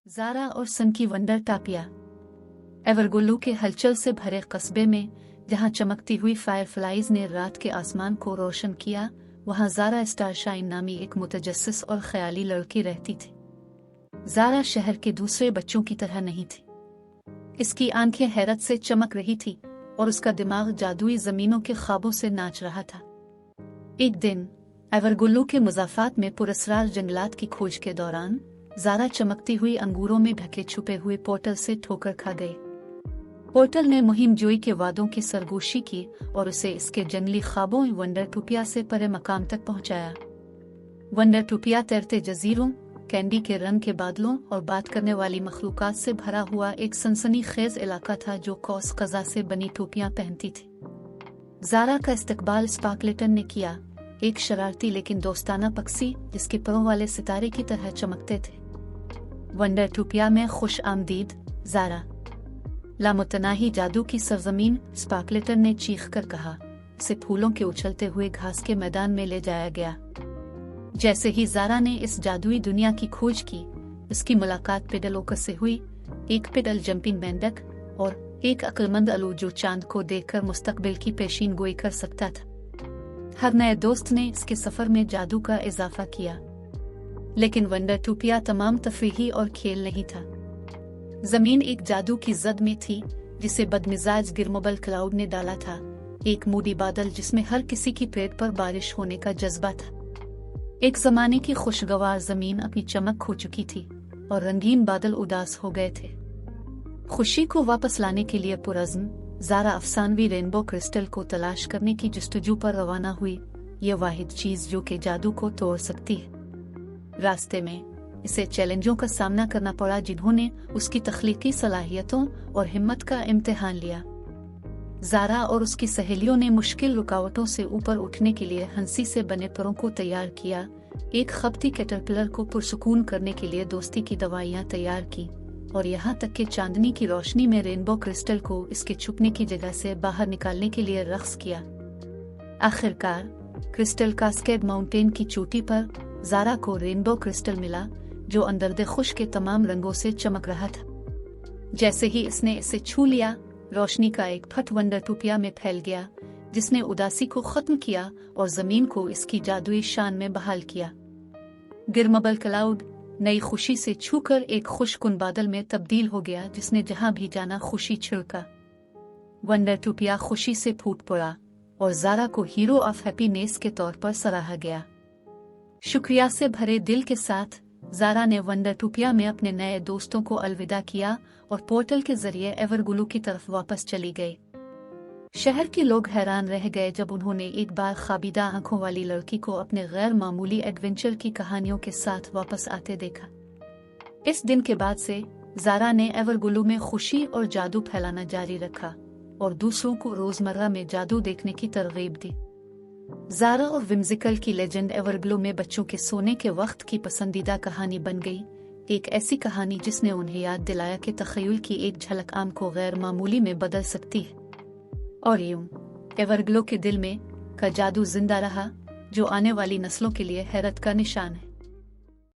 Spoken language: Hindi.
ज़ारा और सन की वंडर टापिया। एवरगुल्लू के हलचल से भरे कस्बे में जहां चमकती हुई फायरफ्लाइज ने रात के आसमान को रोशन किया, वहां ज़ारा स्टारशाइन नामी एक मुतजस्सिस और ख्याली लड़की रहती थी। ज़ारा शहर के दूसरे बच्चों की तरह नहीं थी। इसकी आंखें हैरत से चमक रही थी और उसका दिमाग जादुई जमीनों के ख्वाबों से नाच रहा था। एक दिन एवरगुल्लू के मुज़ाफ़ात में पुरस्रार जंगलात की खोज के दौरान ज़ारा चमकती हुई अंगूरों में ढके छुपे हुए पोर्टल से ठोकर खा गई। पोर्टल ने मुहिम जोई के वादों की सरगोशी की और उसे इसके जंगली ख्वाबों वंडर टूपिया से परे मकाम तक पहुंचाया। वंडर टूपिया तैरते जजीरों, कैंडी के रंग के बादलों और बात करने वाली मखलूकात से भरा हुआ एक सनसनीखेज इलाका था जो कौस कज़ा से बनी टोपियां पहनती थी। ज़ारा का इस्तकबाल स्पार्कलेटन ने किया, एक शरारती लेकिन दोस्ताना पक्षी जिसके परों वाले सितारे की तरह चमकते थे। वंडर टूपिया में खुश आमदीद ज़ारा। लामुतनाही जादू की सरजमीन, स्पार्कलेटन ने चीख कर कहा। इसे फूलों के उछलते हुए घास के मैदान में ले जाया गया। जैसे ही ज़ारा ने इस जादुई दुनिया की खोज की, उसकी मुलाकात पेडल ओकर से हुई, एक पेडल जंपिंग मेंढक और एक अक्लमंद अलू जो चांद को देखकर मुस्तकबिल की पेशीन गोई कर सकता था। हर नए दोस्त ने इसके सफर में जादू का इजाफा किया, लेकिन वंडर टूपिया तमाम तफरीही और खेल नहीं था। जमीन एक जादू की जद में थी जिसे बदमिजाज गिरमोबल क्लाउड ने डाला था, एक मूडी बादल जिसमें हर किसी की पेट पर बारिश होने का जज्बा था। एक जमाने की खुशगवार जमीन अपनी चमक खो चुकी थी और रंगीन बादल उदास हो गए थे। खुशी को वापस लाने के लिए पुरज़्म ज़ारा अफसानवी रेनबो क्रिस्टल को तलाश करने की जस्तजू पर रवाना हुई, ये वाहिद चीज जो कि जादू को तोड़ सकती है। रास्ते में इसे चैलेंजों का सामना करना पड़ा जिन्होंने उसकी तख्लीकी सलाहियतों और हिम्मत का इम्तिहान लिया। ज़ारा और उसकी सहेलियों ने मुश्किल रुकावटों से ऊपर उठने के लिए हंसी से बने परों को तैयार किया, एक खपती कैटरपिलर को पुरसुकून करने के लिए दोस्ती की दवाइयाँ तैयार की और यहाँ तक कि चांदनी की रोशनी में रेनबो क्रिस्टल को इसके छुपने की जगह से बाहर निकालने के लिए रक्स किया। आखिरकार क्रिस्टल कास्केड माउंटेन की चोटी पर ज़ारा को रेनबो क्रिस्टल मिला जो अंदर खुश के तमाम रंगों से चमक रहा था। जैसे ही इसने इसे छू लिया, रोशनी का एक फट वंडर टूपिया में फैल गया जिसने उदासी को खत्म किया और जमीन को इसकी जादुई शान में बहाल किया। गिरमबल क्लाउड नई खुशी से छूकर एक खुशकुन बादल में तब्दील हो गया जिसने जहां भी जाना खुशी छिड़का। वंडर टूपिया खुशी से फूट पड़ा और ज़ारा को हीरो ऑफ हैप्पीनेस के तौर पर सराहा गया। शुक्रिया से भरे दिल के साथ ज़ारा ने वंडर टूपिया में अपने नए दोस्तों को अलविदा किया और पोर्टल के जरिए एवरगुलू की तरफ वापस चली गई। शहर के लोग हैरान रह गए जब उन्होंने एक बार खाबिदा आंखों वाली लड़की को अपने गैर मामूली एडवेंचर की कहानियों के साथ वापस आते देखा। इस दिन के बाद से ज़ारा ने एवरगुलू में खुशी और जादू फैलाना जारी रखा और दूसरों को रोजमर्रा में जादू देखने की तरगीब दी। ज़ारा और विम्जिकल की लेजेंड एवरग्लो में बच्चों के सोने के वक्त की पसंदीदा कहानी बन गई, एक ऐसी कहानी जिसने उन्हें याद दिलाया कि तख़य्युल की एक झलक आम को गैर मामूली में बदल सकती है। और यूं एवरग्लो के दिल में का जादू जिंदा रहा जो आने वाली नस्लों के लिए हैरत का निशान है।